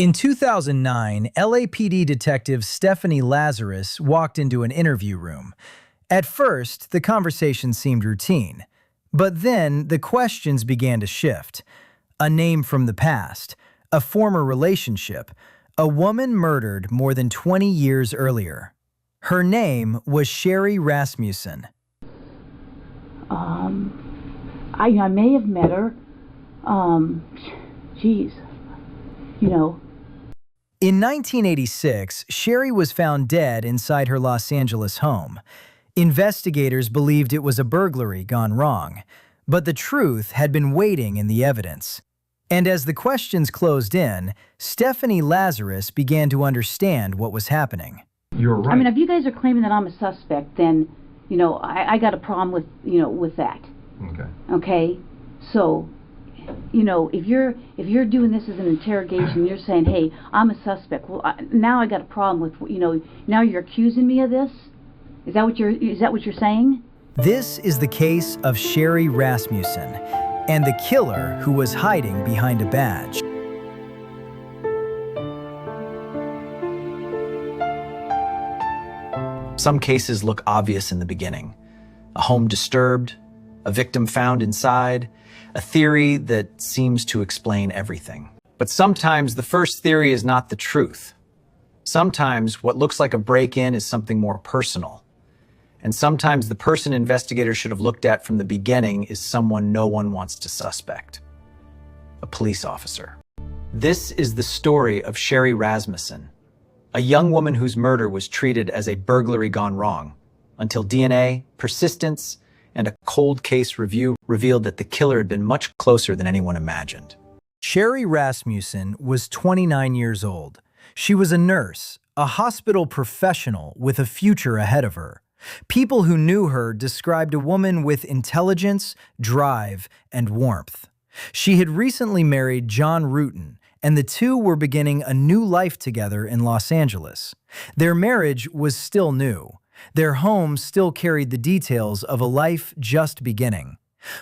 In 2009, LAPD detective Stephanie Lazarus walked into an interview room. At first, the conversation seemed routine, but then the questions began to shift. A name from the past, a former relationship, a woman murdered more than 20 years earlier. Her name was Sherry Rasmussen. I may have met her. Geez, you know. In 1986, Sherry was found dead inside her Los Angeles home. Investigators believed it was a burglary gone wrong, but the truth had been waiting in the evidence. And as the questions closed in, Stephanie Lazarus began to understand what was happening. You're right. I mean, if you guys are claiming that I'm a suspect, then, I got a problem with that. Okay. Okay? So, if you're doing this as an interrogation, you're saying, hey, I'm a suspect. Well, now I got a problem with, now you're accusing me of this? Is that what you're saying? This is the case of Sherry Rasmussen and the killer who was hiding behind a badge. Some cases look obvious in the beginning. A home disturbed, a victim found inside, a theory that seems to explain everything. But sometimes the first theory is not the truth. Sometimes what looks like a break-in is something more personal. And sometimes the person investigators should have looked at from the beginning is someone no one wants to suspect. A police officer. This is the story of Sherry Rasmussen, a young woman whose murder was treated as a burglary gone wrong, until DNA, persistence, and a cold case review revealed that the killer had been much closer than anyone imagined. Sherry Rasmussen was 29 years old. She was a nurse, a hospital professional with a future ahead of her. People who knew her described a woman with intelligence, drive, and warmth. She had recently married John Rutan, and the two were beginning a new life together in Los Angeles. Their marriage was still new. Their home still carried the details of a life just beginning.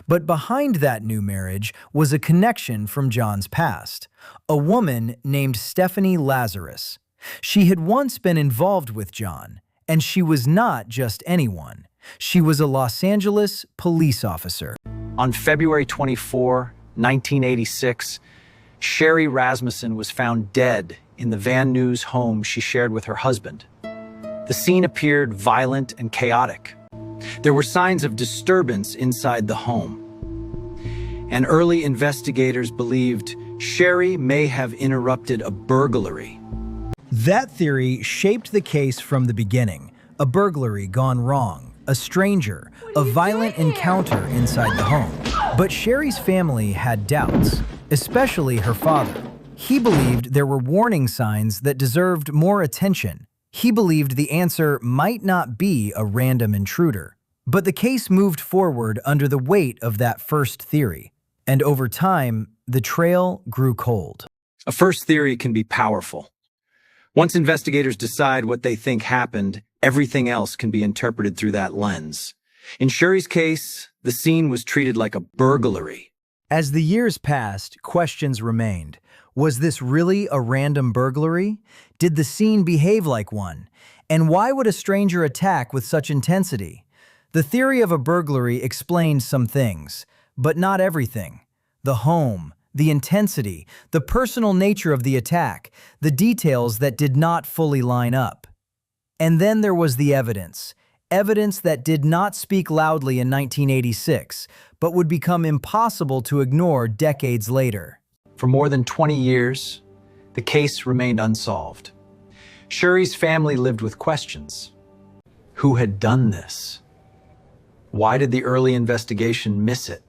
But behind that new marriage was a connection from John's past, a woman named Stephanie Lazarus. She had once been involved with John, and she was not just anyone. She was a Los Angeles police officer. On February 24, 1986, Sherry Rasmussen was found dead in the Van Nuys home she shared with her husband. The scene appeared violent and chaotic. There were signs of disturbance inside the home. And early investigators believed Sherry may have interrupted a burglary. That theory shaped the case from the beginning. A burglary gone wrong, a stranger, a violent encounter inside the home. But Sherry's family had doubts, especially her father. He believed there were warning signs that deserved more attention. He believed the answer might not be a random intruder. But the case moved forward under the weight of that first theory. And over time, the trail grew cold. A first theory can be powerful. Once investigators decide what they think happened, everything else can be interpreted through that lens. In Sherry's case, the scene was treated like a burglary. As the years passed, questions remained. Was this really a random burglary? Did the scene behave like one? And why would a stranger attack with such intensity? The theory of a burglary explained some things, but not everything. The home, the intensity, the personal nature of the attack, the details that did not fully line up. And then there was the evidence. Evidence that did not speak loudly in 1986, but would become impossible to ignore decades later. For more than 20 years, the case remained unsolved. Sherry's family lived with questions. Who had done this? Why did the early investigation miss it?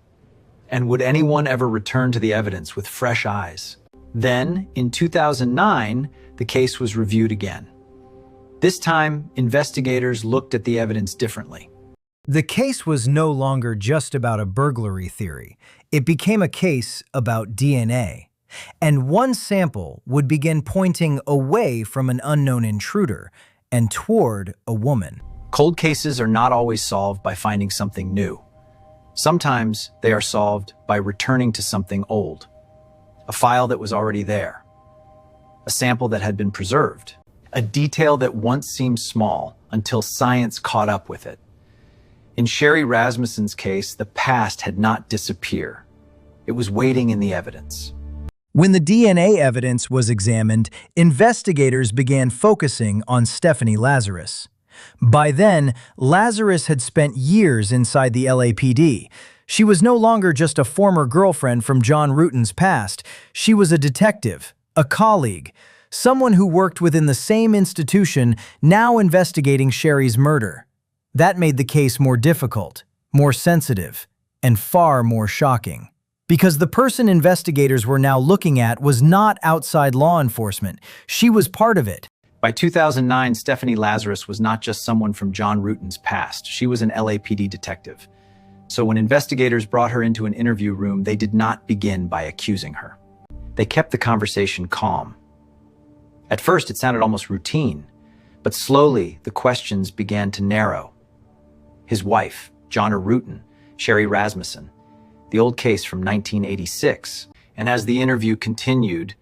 And would anyone ever return to the evidence with fresh eyes? Then, in 2009, the case was reviewed again. This time, investigators looked at the evidence differently. The case was no longer just about a burglary theory. It became a case about DNA. And one sample would begin pointing away from an unknown intruder and toward a woman. Cold cases are not always solved by finding something new. Sometimes they are solved by returning to something old, a file that was already there, a sample that had been preserved, a detail that once seemed small until science caught up with it. In Sherry Rasmussen's case, the past had not disappeared. It was waiting in the evidence. When the DNA evidence was examined, investigators began focusing on Stephanie Lazarus. By then, Lazarus had spent years inside the LAPD. She was no longer just a former girlfriend from John Rutan's past. She was a detective, a colleague, someone who worked within the same institution, now investigating Sherry's murder. That made the case more difficult, more sensitive, and far more shocking. Because the person investigators were now looking at was not outside law enforcement. She was part of it. By 2009, Stephanie Lazarus was not just someone from John Rutan's past. She was an LAPD detective. So when investigators brought her into an interview room, they did not begin by accusing her. They kept the conversation calm. At first, it sounded almost routine, but slowly the questions began to narrow. His wife, John Rutan, Sherry Rasmussen, the old case from 1986. And as the interview continued,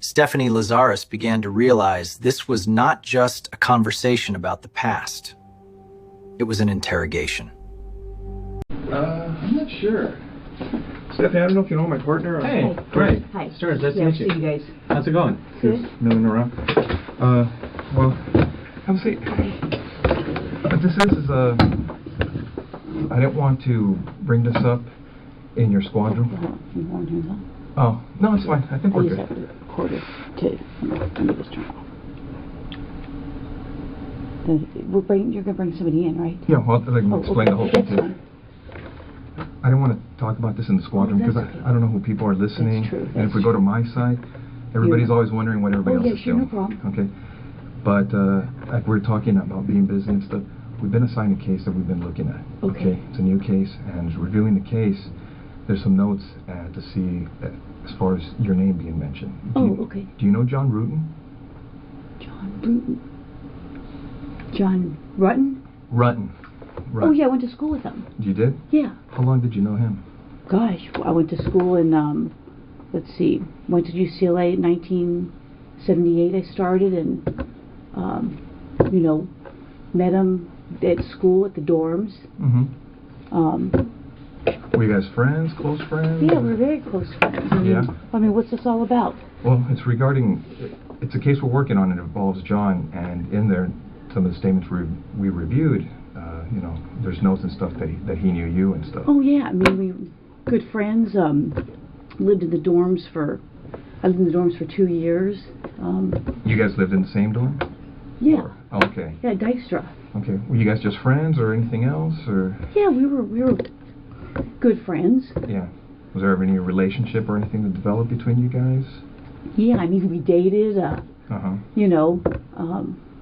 Stephanie Lazarus began to realize this was not just a conversation about the past. It was an interrogation. I'm not sure. Stephanie, I don't know if you know my partner. Or... Hey, Hi. great. Hi. Sure, nice to Yeah, meet see you. you guys. How's it going? Good. Just milling around. Well, have a seat. What this is I didn't want to bring this up in your squadron. You want to turn Oh, no, it's fine. I think I we're use good. that recorder to, let me just turn it off. You're going to bring somebody in, right? Yeah, well, I can explain the whole thing That's too. fine. I didn't want to talk about this in the squadron that's because okay. I don't know who people are listening. That's true, And if we go to my side, everybody's Yeah. always wondering what everybody Oh, else yeah, is sure, doing. no problem. Okay. But like we're talking about being busy and stuff, we've been assigned a case that we've been looking at. Okay. It's a new case, and reviewing the case, there's some notes to see as far as your name being mentioned. Okay. Do you know John Rutan? John Bruton. John Rutten? Rutan. Oh, yeah, I went to school with him. You did? Yeah. How long did you know him? Gosh, I went to school in, let's see, went to UCLA in 1978 I started, and, met him at school at the dorms. Mm-hmm. Were you guys friends, close friends? Yeah, we're very close friends. Yeah. I mean, what's this all about? Well, it's regarding, it's a case we're working on, and it involves John, and in there, some of the statements we reviewed, there's notes and stuff that he knew you and stuff. Oh, yeah, I mean, we good friends, lived in the dorms I lived in the dorms for 2 years. You guys lived in the same dorm? Yeah. Oh, okay. Yeah, Dykstra. Okay. Were you guys just friends or anything else, or? Yeah, we were good friends. Yeah. Was there ever any relationship or anything that developed between you guys? Yeah, I mean, we dated, Uh-huh.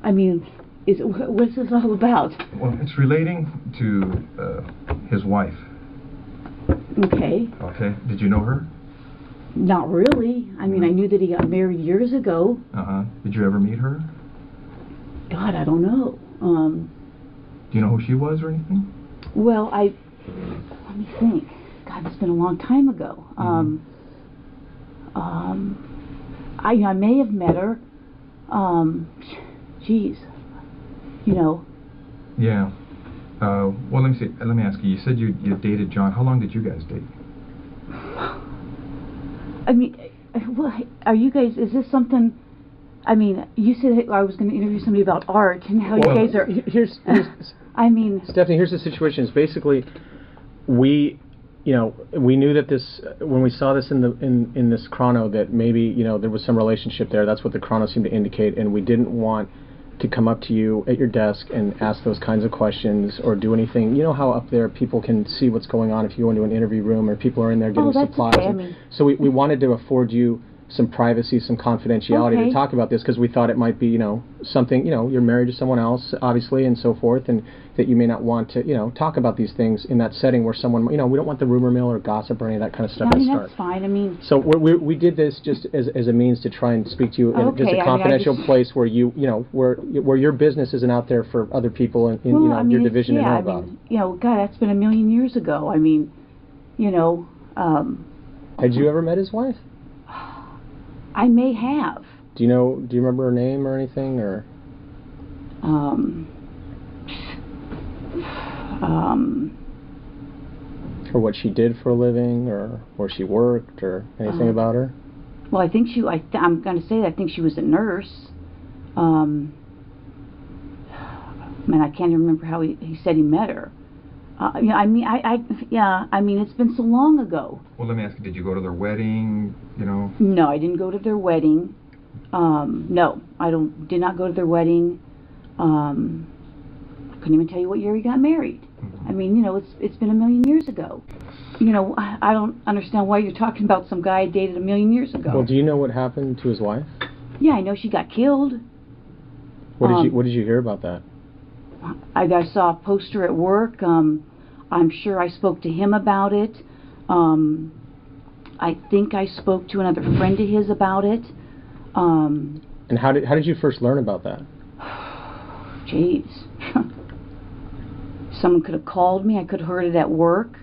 I mean, what's this all about? Well, it's relating to his wife. Okay. Okay. Did you know her? Not really. I mean, I knew that he got married years ago. Uh-huh. Did you ever meet her? God, I don't know. Do you know who she was or anything? Well, let me think. God, it's been a long time ago. I may have met her. Geez. Yeah. Well, let me see. Let me ask you. You said you dated John. How long did you guys date? I mean, are you guys, is this something, I mean, you said I was going to interview somebody about art, and how Well, you guys are, here's I mean, Stephanie, here's the situation. Is basically we knew that this, when we saw this in this chrono, that maybe there was some relationship there. That's what the chrono seemed to indicate, and we didn't want to come up to you at your desk and ask those kinds of questions or do anything. You know how up there people can see what's going on if you go into an interview room, or people are in there getting that's supplies. okay. I mean, so we wanted to afford you some privacy, some confidentiality Okay. to talk about this, because we thought it might be, something, you're married to someone else, obviously, and so forth, and that you may not want to, talk about these things in that setting where someone, we don't want the rumor mill or gossip or any of that kind of stuff I mean, to start. that's fine. I mean, So we did this just as a means to try and speak to you in just Okay, a I mean, I confidential just- place where where your business isn't out there for other people in well, I mean, your it's- division yeah, to know I about. mean, God, that's been a million years ago. I mean, Had you ever met his wife? I may have. Do you remember her name or anything, or? Or what she did for a living, or where she worked, or anything about her? Well, I think I'm going to say that I think she was a nurse. Man, I can't even remember how he said he met her. Yeah, I mean, I mean, it's been so long ago. Well, let me ask you, did you go to their wedding, you know? No, I didn't go to their wedding. No, did not go to their wedding. I couldn't even tell you what year he got married. I mean, you know, it's been a million years ago. You know, I don't understand why you're talking about some guy I dated a million years ago. Well, do you know what happened to his wife? Yeah, I know she got killed. What did you hear about that? I saw a poster at work. I'm sure I spoke to him about it. I think I spoke to another friend of his about it. And how did you first learn about that? Jeez. Someone could have called me. I could have heard it at work.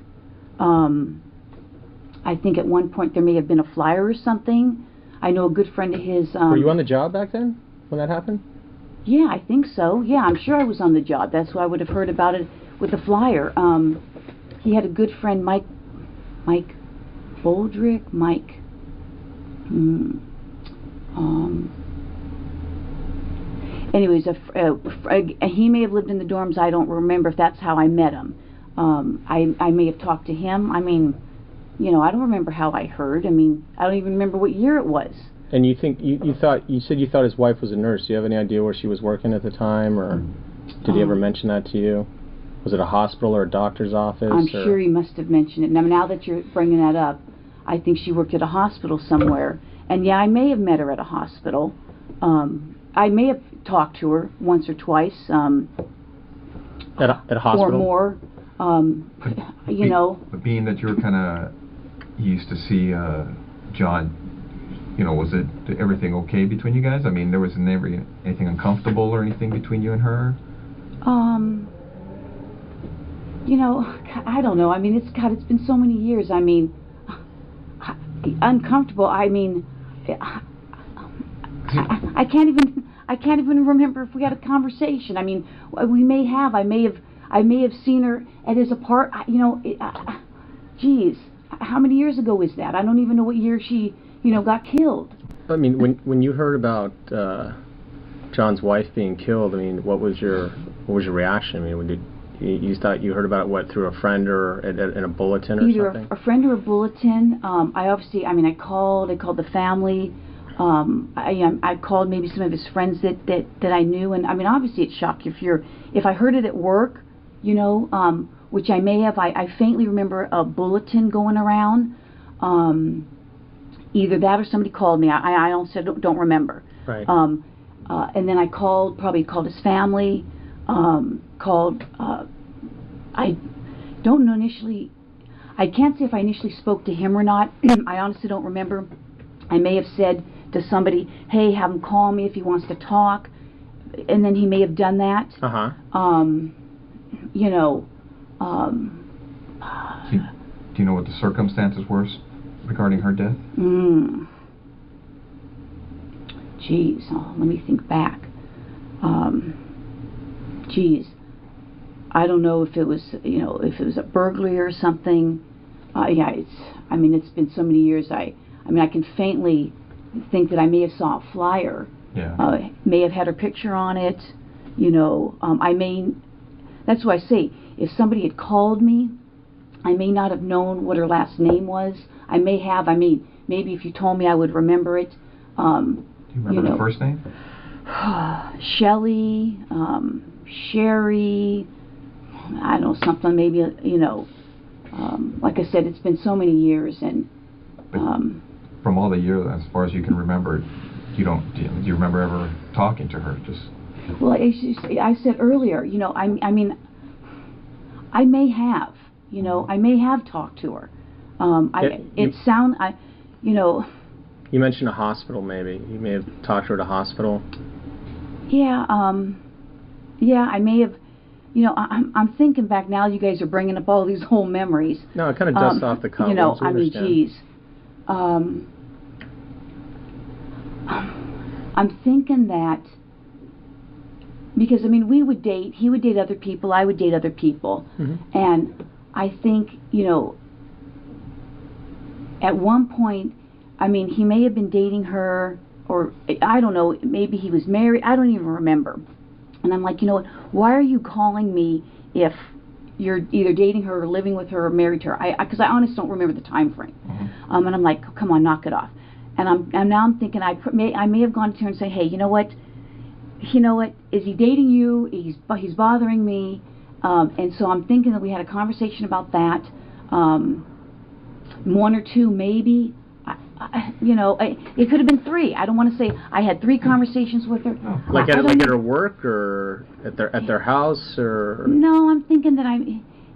I think at one point there may have been a flyer or something. I know a good friend of his... Were you on the job back then when that happened? Yeah, I think so. Yeah, I'm sure I was on the job. That's why I would have heard about it with the flyer. He had a good friend, Mike Boldrick. Anyways, he may have lived in the dorms. I don't remember if that's how I met him. I may have talked to him. I mean, you know, I don't remember how I heard. I mean, I don't even remember what year it was. And you think you said you thought his wife was a nurse. Do you have any idea where she was working at the time, or did he ever mention that to you? Was it a hospital or a doctor's office? I'm sure he must have mentioned it. Now that you're bringing that up, I think she worked at a hospital somewhere. And yeah, I may have met her at a hospital. I may have talked to her once or twice. At a hospital? Or more. You know. But being that you used to see John, you know, was everything okay between you guys? I mean, there was never anything uncomfortable or anything between you and her? You know, I don't know. I mean, it's been so many years. I mean, uncomfortable. I mean, I can't even remember if we had a conversation. I mean, we may have. I may have seen her at his apartment. You know, geez, how many years ago is that? I don't even know what year she, you know, got killed. I mean, when you heard about John's wife being killed, I mean, what was your reaction? I mean, you thought you heard about it through a friend or in a bulletin or Either something? a friend or a bulletin. I called the family. I called maybe some of his friends that I knew, and I mean, obviously it shocked you if I heard it at work, you know, which I may have. I faintly remember a bulletin going around. Either that or somebody called me. I honestly don't remember. Right. And then I probably called his family. I don't know initially. I can't say if I initially spoke to him or not. I honestly don't remember. I may have said to somebody, "Hey, have him call me if he wants to talk," and then he may have done that. You know. Do you know what the circumstances were regarding her death? Geez, let me think back. Geez, I don't know if it was, you know, if it was a burglary or something. Yeah, I mean, it's been so many years. I mean, I can faintly think that I may have saw a flyer. Yeah. May have had her picture on it. You know, that's why I say, if somebody had called me, I may not have known what her last name was. I may have. I mean, maybe if you told me, I would remember it. Do you remember her first name? Shelley, Sherry, I don't know, something maybe, you know, like I said, it's been so many years, and from all the years, as far as you can remember, do you remember ever talking to her? Well, I said earlier, you know, I mean, I may have, you know, I may have talked to her. You know. You mentioned a hospital, maybe. You may have talked to her at a hospital. Yeah, yeah, I may have. You know, I'm thinking back now. You guys are bringing up all these whole memories. No, it kind of dusts off the cuff. You know, I mean, geez. I'm thinking that because I mean we would date, he would date other people, I would date other people, and I think at one point, I mean he may have been dating her, or I don't know, maybe he was married. I don't even remember. And I'm like, you know what? Why are you calling me if you're either dating her or living with her or married to her? Because I honestly don't remember the time frame. And I'm like, come on, knock it off. And now I'm thinking I may have gone to her and say, hey, you know what? Is he dating you? He's bothering me. And so I'm thinking that we had a conversation about that. One or two, maybe. It could have been three. I don't want to say I had 3 conversations with her. No. Like at her work or at their house or. No, I'm thinking that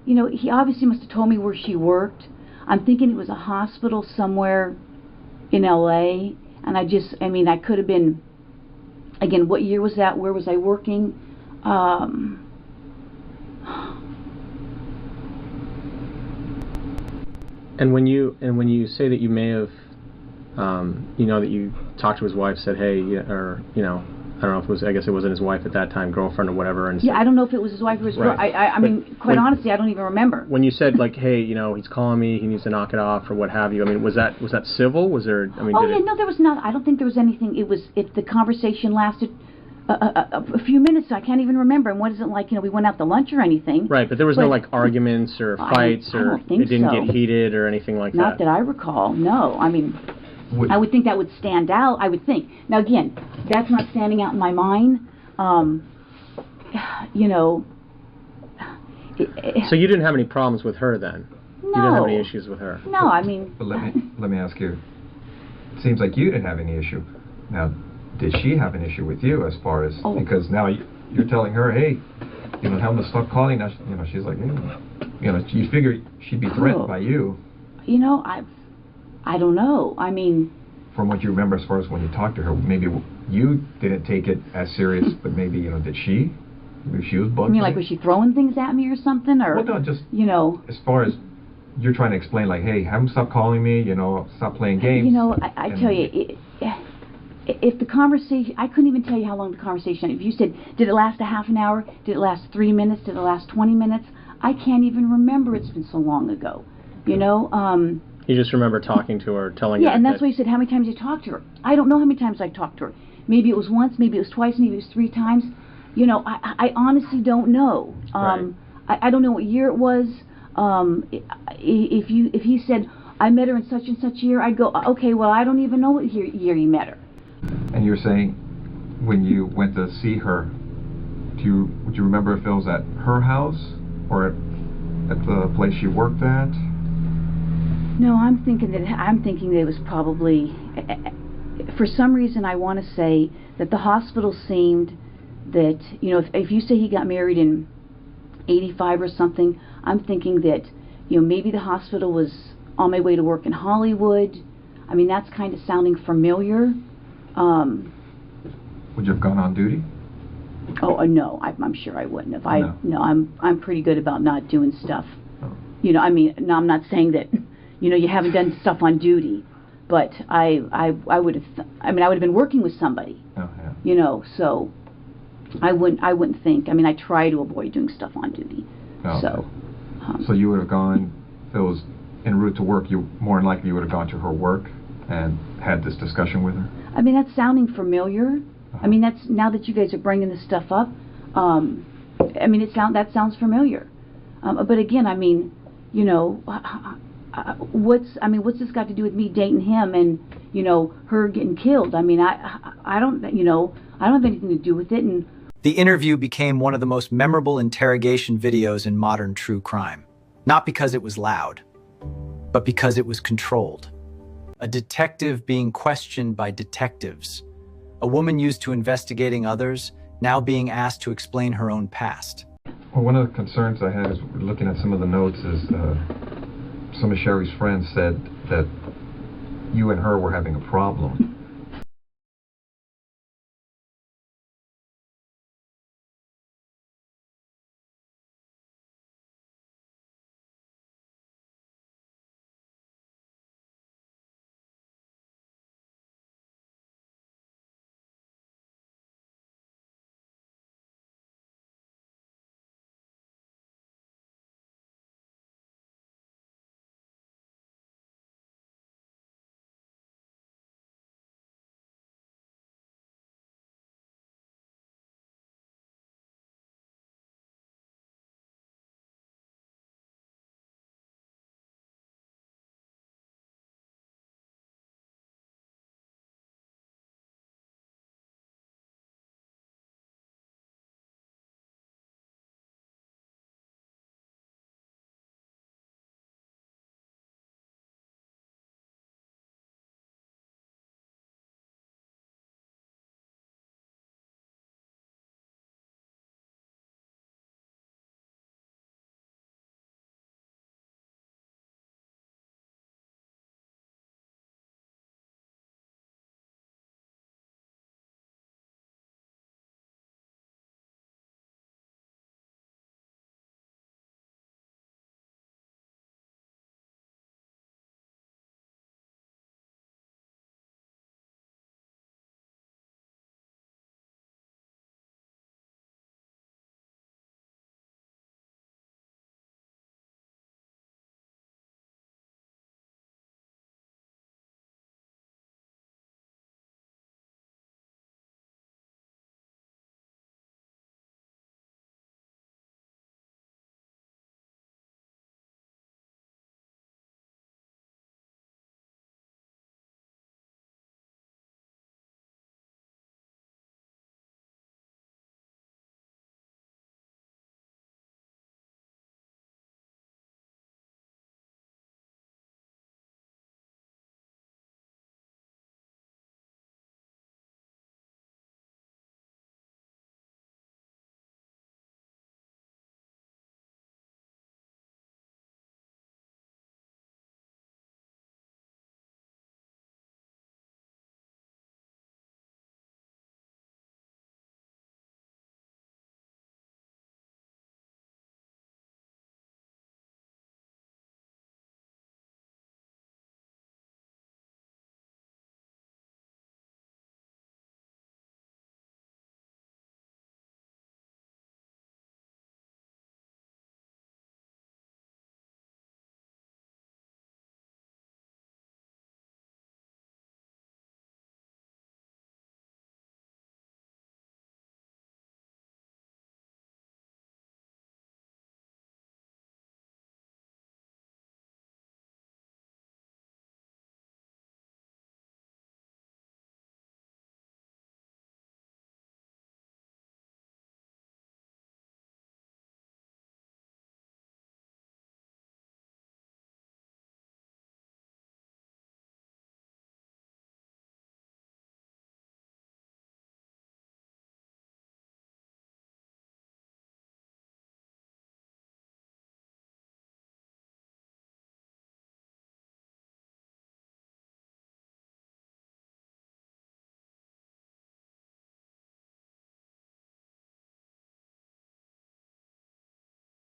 he obviously must have told me where she worked. I'm thinking it was a hospital somewhere in L.A. And I could have been. Again, what year was that? Where was I working? And when you say that you may have. That you talked to his wife, said, hey, or, I don't know if it was, I guess it wasn't his wife at that time, girlfriend or whatever. And yeah, I don't know if it was his wife or his girl. I mean, quite honestly, I don't even remember. When you said, like, hey, he's calling me, he needs to knock it off or what have you, I mean, was that civil? Was there, no, there was not. I don't think there was anything. If the conversation lasted a few minutes, I can't even remember. And what is it like, we went out to lunch or anything. Right, but there was no, like, arguments or fights I or don't think it didn't so. get heated or anything like Not that I recall, no. I mean... I would think that would stand out. I would think. Now, again, that's not standing out in my mind. So you didn't have any problems with her then? No. You didn't have any issues with her? No, I mean... But let me ask you. It seems like you didn't have any issue. Now, did she have an issue with you as far as... Because now you're telling her, hey, tell them to stop calling. Now, she's like, you figure she'd be threatened by you. I don't know. I mean... From what you remember as far as when you talked to her, maybe you didn't take it as serious, but maybe, did she? Maybe she was bugging you mean like was she throwing things at me or something? Or, well, no, just, as far as you're trying to explain, like, hey, have them stop calling me, stop playing games. I tell you, if the conversation... I couldn't even tell you how long the conversation... If you said, did it last a half an hour? Did it last 3 minutes? Did it last 20 minutes? I can't even remember. It's been so long ago. You just remember talking to her, telling her. Yeah, and that's why you said, how many times you talked to her? I don't know how many times I talked to her. Maybe it was once, maybe it was twice, maybe it was 3 times. I honestly don't know. Right. I don't know what year it was. If he said, I met her in such and such year, I'd go, okay, well, I don't even know what year you met her. And you're saying, when you went to see her, would you remember if it was at her house or at the place she worked at? No, I'm thinking that it was probably, for some reason I want to say that the hospital seemed that, if you say he got married in 85 or something, I'm thinking that, maybe the hospital was on my way to work in Hollywood. I mean, that's kind of sounding familiar. Would you have gone on duty? Oh, no, I'm sure I wouldn't have. No. I'm pretty good about not doing stuff. Oh. No, I'm not saying that, you haven't done stuff on duty, but I would have. I would have been working with somebody. Oh, yeah. So I wouldn't think. I try to avoid doing stuff on duty. Oh, so. So you would have gone. If it was en route to work, you more than likely would have gone to her work and had this discussion with her. That's sounding familiar. That's now that you guys are bringing this stuff up. That sounds familiar. But again, what's this got to do with me dating him and her getting killed? I don't have anything to do with it. And the interview became one of the most memorable interrogation videos in modern true crime, not because it was loud, but because it was controlled. A detective being questioned by detectives, a woman used to investigating others, now being asked to explain her own past. Well, one of the concerns I had is looking at some of the notes is some of Sherry's friends said that you and her were having a problem.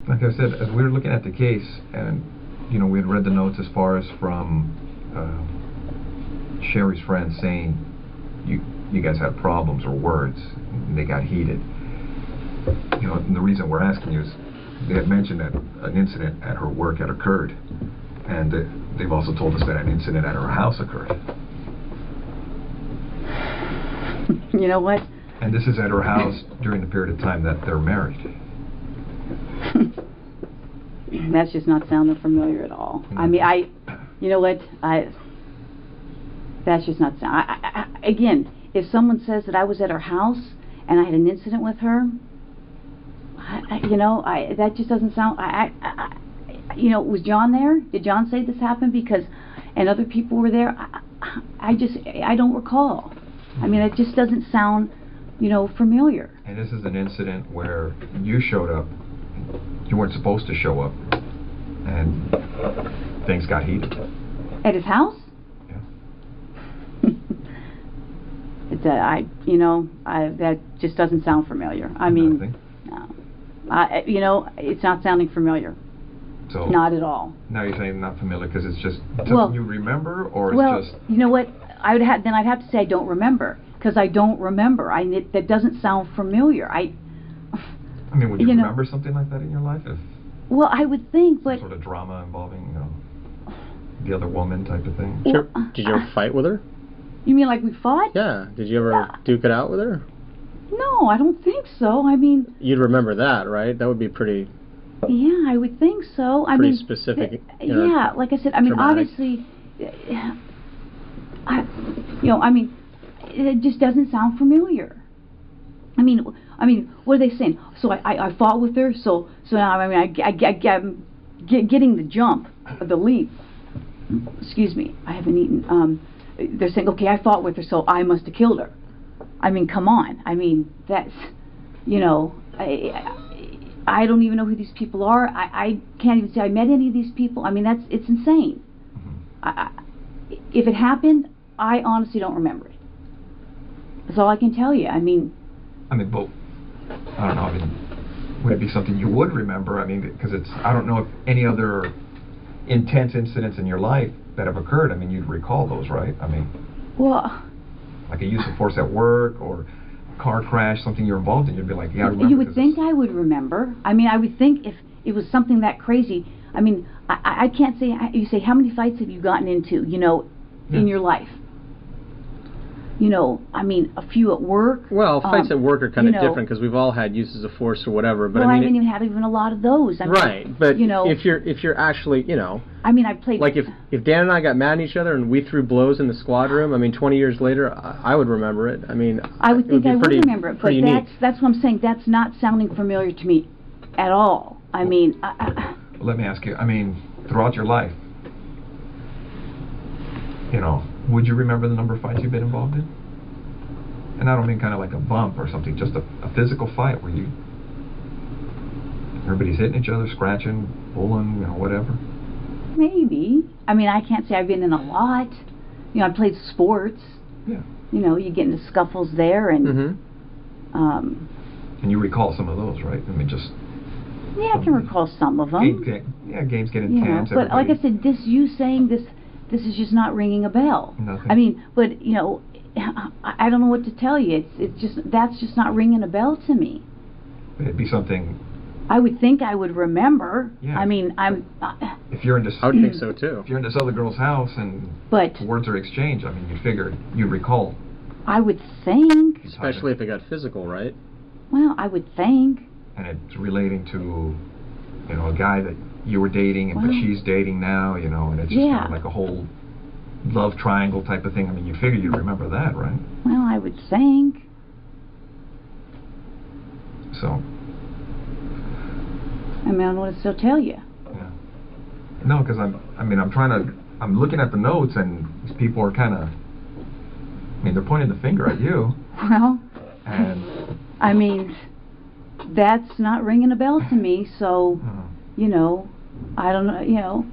Like I said, as we were looking at the case, and you know, we had read the notes as far as from Sherry's friend saying you guys had problems or words, and they got heated. You know, and the reason we're asking you is they had mentioned that an incident at her work had occurred, and they've also told us that an incident at her house occurred. You know what? And this is at her house during the period of time that they're married. That's just not sounding familiar at all. I mean, you know what? That's just not sound. Again, if someone says that I was at her house and I had an incident with her, you know, that just doesn't sound. You know, was John there? Did John say this happened? Because, and other people were there. I don't recall. I mean, it just doesn't sound, you know, familiar. And this is an incident where you showed up. You weren't supposed to show up, and things got heated. At his house? Yeah. You know, that just doesn't sound familiar. I mean, Nothing. no. You know, it's not sounding familiar. So not at all. Now you're saying not familiar because it's just something you remember, or it's just. You know what? I'd have to say I don't remember, because I don't remember. That doesn't sound familiar. I mean, would you remember something like that in your life? Well, I would think, but sort of drama involving, you know, the other woman type of thing. Did you ever fight with her? You mean like we fought? Yeah. Did you ever duke it out with her? No, I don't think so. I mean, you'd remember that, right? That would be pretty. Yeah, I would think so. I pretty mean, specific. Yeah, like I said, I mean, dramatic. obviously, I mean, it just doesn't sound familiar. I mean, what are they saying? So I fought with her. So now I mean, I'm getting the jump, the leap. Excuse me, I haven't eaten. They're saying, okay, I fought with her, so I must have killed her. I mean, come on. I mean, that's, you know, I don't even know who these people are. I can't even say I met any of these people. I mean, it's insane. If it happened, I honestly don't remember it. That's all I can tell you. I mean, but I don't know. I mean, would it be something you would remember? I mean, because I don't know if any other intense incidents in your life that have occurred. I mean, you'd recall those, right? I mean, well, like a use of force at work or a car crash, something you're involved in. You'd be like, yeah, I remember. You would think I would remember. I mean, I would think if it was something that crazy. I mean, I can't say. You say, how many fights have you gotten into? You know, in your life. You know, I mean, a few at work. Well, fights at work are kind of different because we've all had uses of force or whatever. But well, I mean, haven't even had a lot of those. I mean, right, but you know, if you're actually, you know, I mean, I played like if Dan and I got mad at each other and we threw blows in the squad room. I mean, 20 years later, I would remember it. I mean, I would think I would remember it, but unique. that's what I'm saying. That's not sounding familiar to me at all. I mean, let me ask you. I mean, throughout your life, you know, would you remember the number of fights you've been involved in? And I don't mean kind of like a bump or something, just a physical fight where everybody's hitting each other, scratching, pulling, you know, whatever. Maybe. I mean, I can't say I've been in a lot. You know, I played sports. Yeah. You know, you get into scuffles there, and and you recall some of those, right? I mean, just. Yeah, I can recall some of them. Games get intense. But like I said, you saying this is just not ringing a bell. Nothing. I mean, but you know, I don't know what to tell you. It's just that's just not ringing a bell to me. It'd be something. I would think I would remember. Yeah. I mean, if you're in this, I would think so too. If you're in this other girl's house and words are exchanged, I mean, you figure you recall. I would think. Especially if it got physical, right? Well, I would think. And it's relating to, you know, a guy that you were dating, but she's dating now, you know, and it's just kind of like a whole love triangle type of thing. I mean, you figure you'd remember that, right? Well, I would think. So. I mean, I don't know what to still tell you. Yeah. No, because I'm looking at the notes, and these people are kind of, I mean, they're pointing the finger at you. Well. And. I mean, that's not ringing a bell to me, so, you know, I don't know, you know,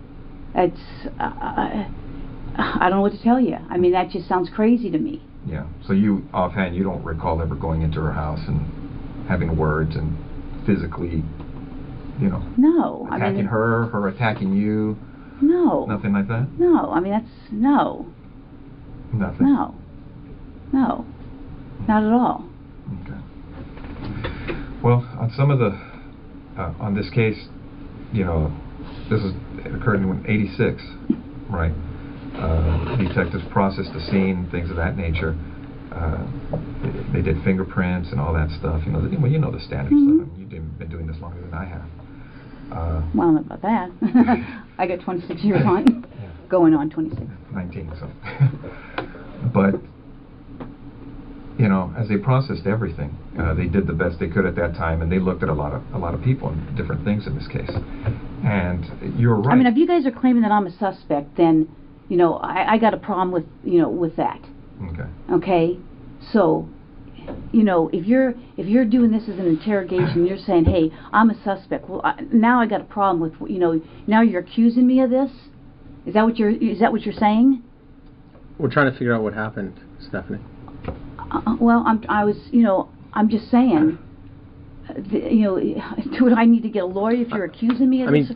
it's, I don't know what to tell you. I mean, that just sounds crazy to me. Yeah, so you, offhand, you don't recall ever going into her house and having words and physically you know, No. attacking her attacking you? No. Nothing like that? No. I mean, that's, no. Nothing? No. No. Not at all. Okay. Well, on some of the, on this case, you know, it occurred in '86, right? Detectives processed the scene, things of that nature. They did fingerprints and all that stuff. You know, well, you know the standard stuff. I mean, you've been doing this longer than I have. Well, I don't know about that. I got 26 years on, Yeah. going on 26. 19, so. But, you know, as they processed everything, they did the best they could at that time, and they looked at a lot of people and different things in this case. And you're right. I mean, if you guys are claiming that I'm a suspect, then, you know, I got a problem with, you know, with that. Okay. Okay? So, you know, if you're doing this as an interrogation, you're saying, hey, I'm a suspect. Well, now I got a problem with, you know, now you're accusing me of this? Is that what you're saying? We're trying to figure out what happened, Stephanie. Well, I'm just saying, you know, do I need to get a lawyer if you're accusing me of this?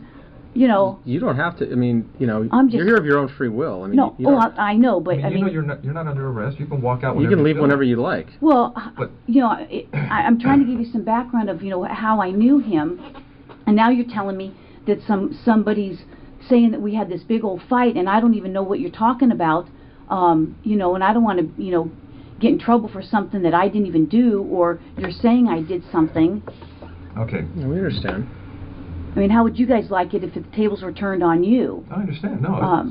You know, you don't have to. I mean, you know, I'm just, you're here of your own free will. I mean, no, I know, but I mean, you know, you're not under arrest. You can walk out. You can leave whenever you like. Well, but, you know, I'm trying to give you some background of, you know, how I knew him, and now you're telling me that somebody's saying that we had this big old fight, and I don't even know what you're talking about. You know, and I don't want to, you know, get in trouble for something that I didn't even do, or you're saying I did something. Okay. Yeah, we understand. I mean, how would you guys like it if the tables were turned on you? I understand. No.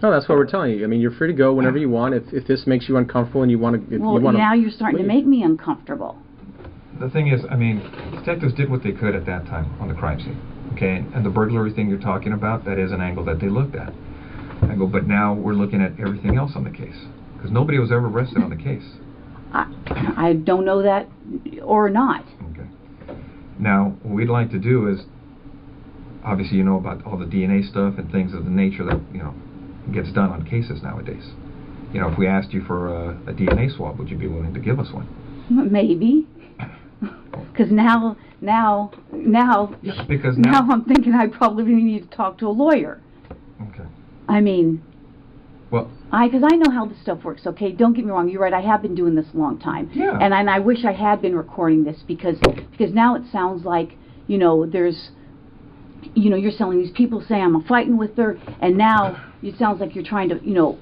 No, that's what we're telling you. I mean, you're free to go whenever you want. If this makes you uncomfortable and you want to, well, now you're starting to make me uncomfortable. The thing is, I mean, detectives did what they could at that time on the crime scene. Okay, and the burglary thing you're talking about, that is an angle that they looked at. I go, but now we're looking at everything else on the case, because nobody was ever arrested on the case. I don't know that or not. Okay. Now, what we'd like to do is, obviously you know about all the DNA stuff and things of the nature that, you know, gets done on cases nowadays. You know, if we asked you for a DNA swab, would you be willing to give us one? Maybe. Because now Yeah, because now I'm thinking I probably need to talk to a lawyer. Okay. I mean, well, because I know how this stuff works. Okay, don't get me wrong. You're right. I have been doing this a long time. Yeah. And I wish I had been recording this because now it sounds like, you know, there's, you know, you're selling these people saying I'm fighting with her, and now it sounds like you're trying to, you know,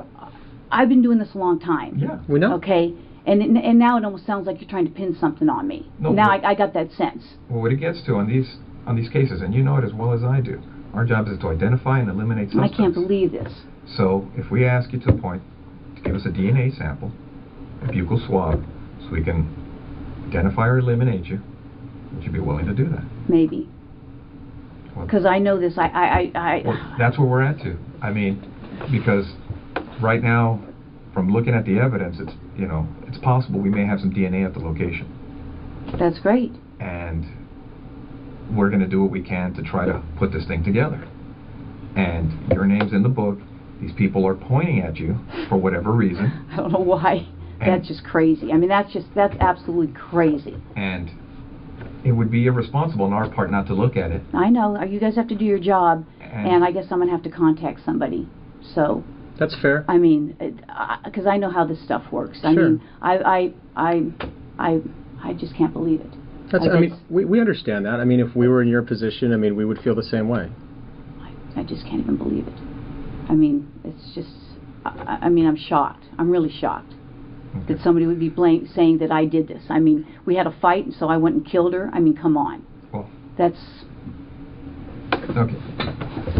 I've been doing this a long time. Yeah. We know. Okay. And now it almost sounds like you're trying to pin something on me. No, now I got that sense. Well, what it gets to on these cases, and you know it as well as I do, our job is to identify and eliminate suspects. I can't believe this. So if we ask you to the point to give us a DNA sample, a buccal swab, so we can identify or eliminate you, would you be willing to do that? Maybe. Because I know this. Well, that's where we're at too. I mean, because right now, from looking at the evidence, it's, you know, it's possible we may have some DNA at the location. That's great. And we're going to do what we can to try to put this thing together. And your name's in the book. These people are pointing at you for whatever reason. I don't know why. That's just crazy. I mean, that's absolutely crazy. And it would be irresponsible on our part not to look at it. I know. You guys have to do your job, and I guess I'm going to have to contact somebody. So. That's fair. I mean, because I know how this stuff works. I Sure. mean, I just can't believe it. I mean, we understand that. I mean, if we were in your position, I mean, we would feel the same way. I just can't even believe it. I mean, it's just, I mean, I'm shocked. I'm really shocked that somebody would be saying that I did this. I mean, we had a fight, so I went and killed her. I mean, come on. Well, that's... Okay.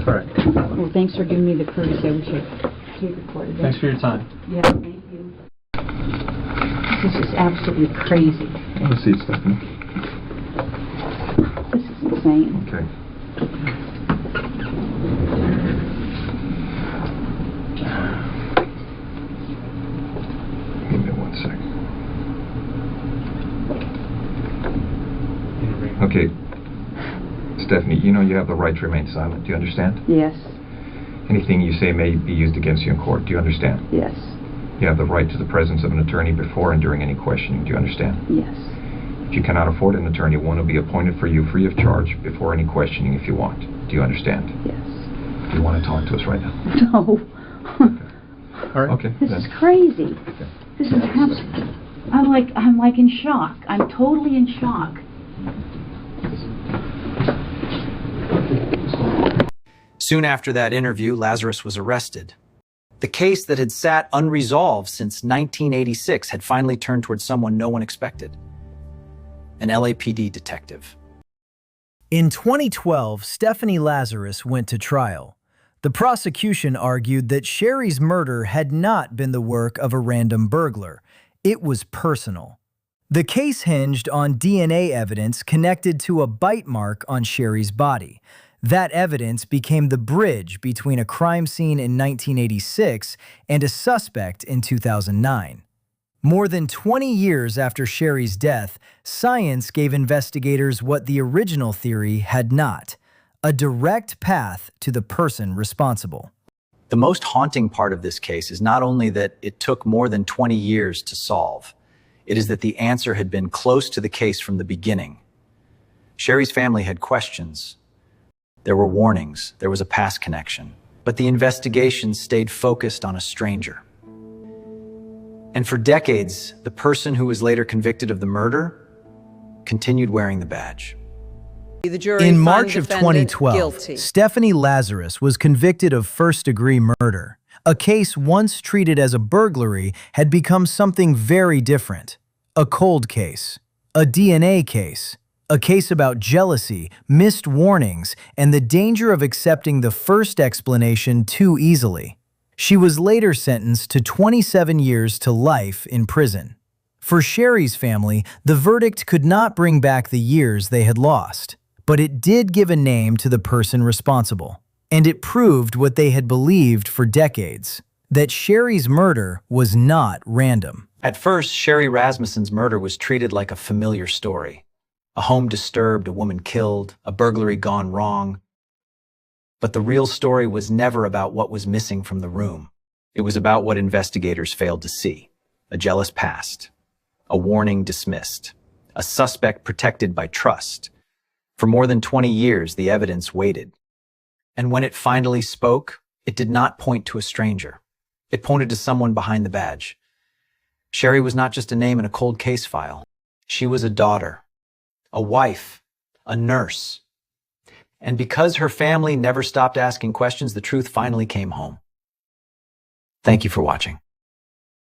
All right. Well, thanks for giving me the courtesy. I wish I recorded it. Thanks for your time. Yeah, thank you. This is absolutely crazy. Have a seat, Stephanie. This is insane. Okay. Give me 1 second. Okay. Stephanie, you know you have the right to remain silent. Do you understand? Yes. Anything you say may be used against you in court. Do you understand? Yes. You have the right to the presence of an attorney before and during any questioning. Do you understand? Yes. If you cannot afford an attorney, one will be appointed for you free of charge before any questioning if you want. Do you understand? Yes. Do you want to talk to us right now? No. All right. Okay. This is crazy. Okay. This is I'm like in shock. I'm totally in shock. Soon after that interview, Lazarus was arrested. The case that had sat unresolved since 1986 had finally turned towards someone no one expected: an LAPD detective. In 2012, Stephanie Lazarus went to trial. The prosecution argued that Sherry's murder had not been the work of a random burglar. It was personal. The case hinged on DNA evidence connected to a bite mark on Sherry's body. That evidence became the bridge between a crime scene in 1986 and a suspect in 2009. More than 20 years after Sherry's death, science gave investigators what the original theory had not: a direct path to the person responsible. The most haunting part of this case is not only that it took more than 20 years to solve, it is that the answer had been close to the case from the beginning. Sherry's family had questions. There were warnings, there was a past connection, but the investigation stayed focused on a stranger. And for decades, the person who was later convicted of the murder continued wearing the badge. The jury In found March of defendant 2012, guilty. Stephanie Lazarus was convicted of first-degree murder. A case once treated as a burglary had become something very different: a cold case, a DNA case, a case about jealousy, missed warnings, and the danger of accepting the first explanation too easily. She was later sentenced to 27 years to life in prison. For Sherry's family, the verdict could not bring back the years they had lost, but it did give a name to the person responsible. And it proved what they had believed for decades: that Sherry's murder was not random. At first, Sherry Rasmussen's murder was treated like a familiar story. A home disturbed, a woman killed, a burglary gone wrong. But the real story was never about what was missing from the room. It was about what investigators failed to see: a jealous past, a warning dismissed, a suspect protected by trust. For more than 20 years, the evidence waited. And when it finally spoke, it did not point to a stranger. It pointed to someone behind the badge. Sherry was not just a name in a cold case file. She was a daughter, a wife, a nurse. And because her family never stopped asking questions, the truth finally came home. Thank you for watching.